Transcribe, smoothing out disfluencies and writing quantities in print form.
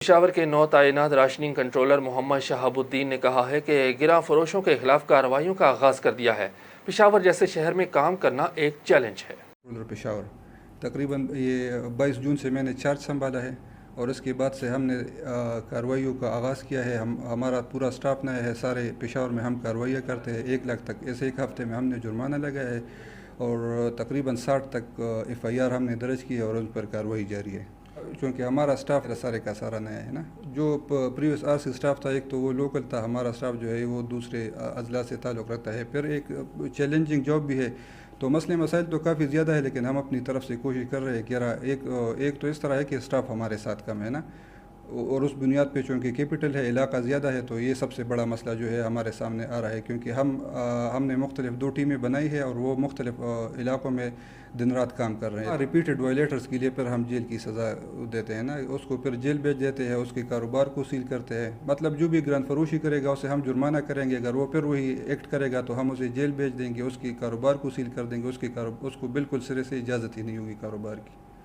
پشاور کے نو تعینات rationing controller محمد شہاب الدین نے کہا ہے کہ گراں فروشوں کے خلاف کارروائیوں کا آغاز کر دیا ہے۔ پشاور جیسے شہر میں کام کرنا ایک چیلنج ہے۔ پشاور تقریباً یہ 22 جون سے میں نے چارج سنبھالا ہے اور اس کے بعد سے ہم نے کارروائیوں کا آغاز کیا ہے۔ ہمارا پورا سٹاف نیا ہے، سارے پشاور میں ہم کارروائیاں کرتے ہیں۔ 1 لاکھ تک ایسے ایک ہفتے میں ہم نے جرمانہ لگایا ہے اور تقریباً 60 تک FIR ہم نے درج کی ہے اور ان پر کارروائی جاری ہے، چونکہ ہمارا سٹاف سارے کا سارا نیا ہے نا۔ جو پریویس RC سٹاف تھا، ایک تو وہ لوکل تھا، ہمارا سٹاف جو ہے وہ دوسرے اضلاع سے تعلق رکھتا ہے، پھر ایک چیلنجنگ جاب بھی ہے، تو مسئلے مسائل تو کافی زیادہ ہے، لیکن ہم اپنی طرف سے کوشش کر رہے ہیں کہ ایک تو اس طرح ہے کہ سٹاف ہمارے ساتھ کم ہے نا، اور اس بنیاد پہ چونکہ کیپٹل ہے، علاقہ زیادہ ہے، تو یہ سب سے بڑا مسئلہ جو ہے ہمارے سامنے آ رہا ہے، کیونکہ ہم نے مختلف 2 ٹیمیں بنائی ہے اور وہ مختلف علاقوں میں دن رات کام کر رہے ہیں۔ ریپیٹڈ وائلیٹرز کے لیے پھر ہم جیل کی سزا دیتے ہیں نا، اس کو پھر جیل بھیج دیتے ہیں، اس کے کاروبار کو سیل کرتے ہیں، مطلب جو بھی گران فروشی کرے گا اسے ہم جرمانہ کریں گے، اگر وہ پھر وہی ایکٹ کرے گا تو ہم اسے جیل بھیج دیں گے، اس کے کاروبار کو سیل کر دیں گے، اس کو بالکل سرے سے اجازت ہی نہیں ہوگی کاروبار کی۔